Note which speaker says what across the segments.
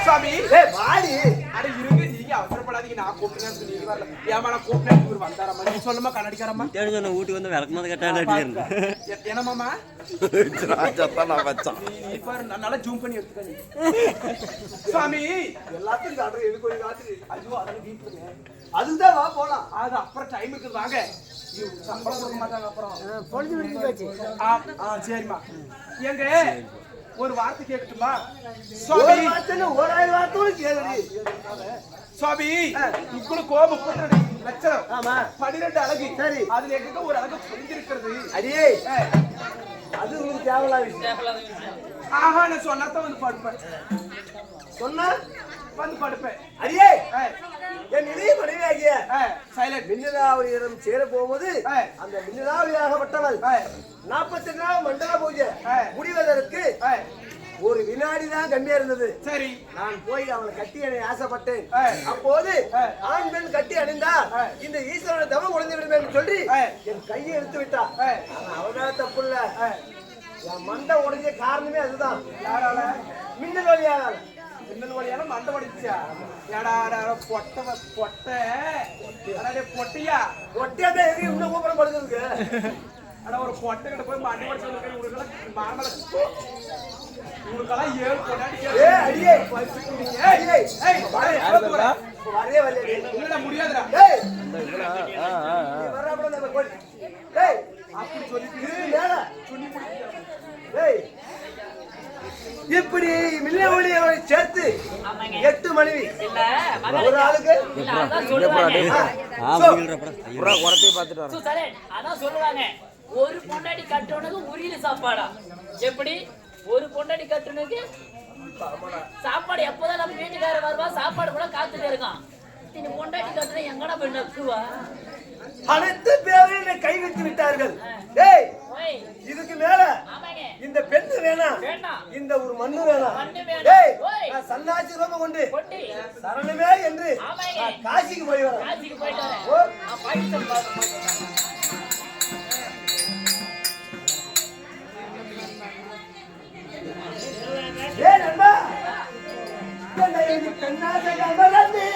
Speaker 1: சாமி
Speaker 2: வாடி.
Speaker 1: அட இருங்க, நீங்க அவசரப்படாதீங்க. நான் கூப்பிட்டேன்னு சொல்லி வரல. ஏமா நான் கூப்பிட்டேன் இவர் வந்தாரம்மா. நீ சொல்லுமா கண்ணடிக்காரம்மா.
Speaker 3: தேடி சொன்ன வீட்டுக்கு வந்து விளக்கமாத கேட்டா
Speaker 1: என்ன மாமா
Speaker 2: நான் வச்சான்.
Speaker 1: இப்ப நல்லா ஜூம் பண்ணி எடுத்துக்க. சாமி
Speaker 2: எல்லாத்தையும் காட்டுறேன். எனக்கு ஒரு காட்டு.
Speaker 1: ஐயோ அதெல்லாம் வீட்டுங்க.
Speaker 2: அதுதான் வா போலாம்.
Speaker 1: அது அப்புறம் டைம் இருக்குது வாங்க. சம்பளம் கொடுக்க மாட்டாங்க அப்புறம்.
Speaker 4: பொழுது விடிஞ்சு போச்சு.
Speaker 1: சரிம்மா. எங்க ஒரு வார்த்தை கேட்கட்டுமா?
Speaker 2: ஒரு வார்த்தை 1000 வார்த்தை கேளுடி.
Speaker 1: சுவாமி உங்களுக்கு 32 லட்சம்.
Speaker 2: ஆமா.
Speaker 1: 12 அழகு.
Speaker 2: சரி.
Speaker 1: அதுல எங்க ஒரு அழகு புரிஞ்சிருக்கிறது.
Speaker 2: அடியே அது உங்களுக்கு தேவையில்லாத விஷயம்.
Speaker 1: ஆஹா நான் சொன்னாதான் வந்து படுப்பேன்.
Speaker 2: சொன்னா
Speaker 1: வந்து படுப்பேன்.
Speaker 2: அடியே என் இளைய மனைவியாகிய
Speaker 1: சைலண்ட்
Speaker 2: மின்னலாவளியிடம் சேர போகும்போது அந்த மின்னலாவளியாகப்பட்டவள் 42 நாள் மண்டல பூஜை முடிவதற்கு ஒரு வினாடி தான் கம்மியா இருந்தது.
Speaker 1: சரி.
Speaker 2: நான் போய் அவளை கட்டி அணை ஆசைப்பட்டேன். அப்போது ஆண் பெண் கட்டி அணிந்தா இந்த ஈஸ்வரனை தவம் முடிந்து விடுமே என்று சொல்லி என் கையை எடுத்து விட்டா. அவதான் தப்பு இல்ல. என் மண்டை உடைஞ்ச காரணமே அதுதான்.
Speaker 1: யாரால?
Speaker 2: மின்னல் வழியால.
Speaker 1: மின்னல் வழியால மண்டை உடைச்சா? ஏடா பொட்டை பொட்டையா
Speaker 2: ஒட்டியாதான் எங்க இன்னும் கூப்பிடம் படுக்கிறதுக்கு.
Speaker 1: ஆனா ஒரு பொட்டை கிட்ட போய் மண்டை உடைச்சு உங்களுக்கெல்லாம் மாமலை உங்களுக்கெல்லாம் 7 பொண்டாட்டி முடியாதுடா. அப்படி
Speaker 2: இப்படி மின்னவளியை சேர்த்து 8 மனைவி ஒரு ஆளுக்கு
Speaker 5: அதான் சொல்லுவாங்க. ஒரு பொண்டாடி கட்டுனது உரியில சாப்பாடா? எப்படி ஒரு பொண்டாடி கட்டுனது சாப்பாடு? எப்போதான் நம்ம வீட்டுக்காரர் வருவா சாப்பாடு கூட காத்துட்டு இருக்கான். இந்த பொண்டாடி கட்டுன எங்கடா போய் நக்குவா?
Speaker 2: அனைத்து பேரும் என்னை கை விட்டு விட்டார்கள். இதுக்கு மேல இந்த பெண்ணு வேணாம், இந்த ஒரு மண்ணு வேணாம். சன்னாசி ரோம கொண்டு சரணமே என்று காசிக்கு போய் வரேன். ஏ நண்பா பெண்ணாக கமலந்தி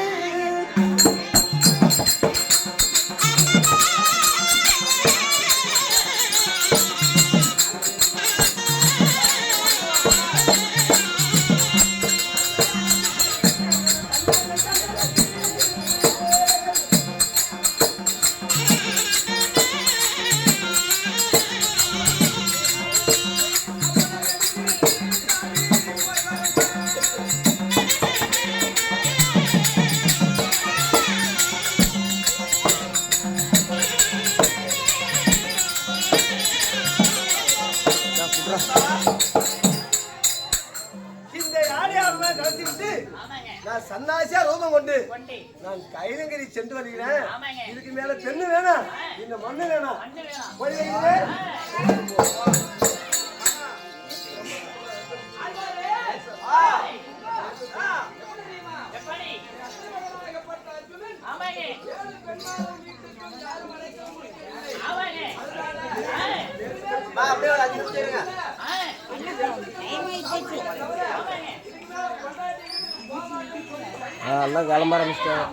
Speaker 2: சன்னாசியா ரூபம் கொண்டு நான் கைலங்கிரி சென்று வருகிறேன். இதுக்கு மேல பெண்ணு வேணாம், இந்த மண்ணு வேணாம்.
Speaker 3: எல்லாம் கிளம்ப ஆரம்பிச்சிட்டாங்க.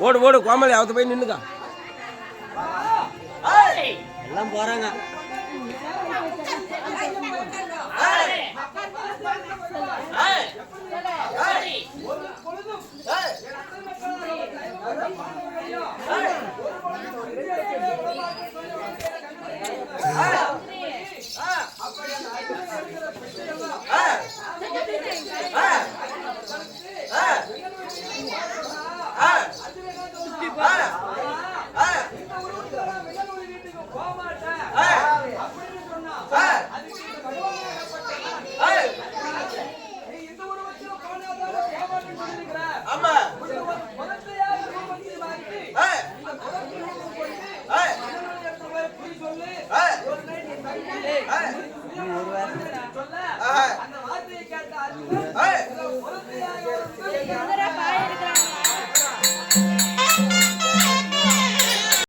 Speaker 3: ஓடு ஓடு கோமலி அவத்து போய் நின்னுக்கா. எல்லாம் போறாங்க.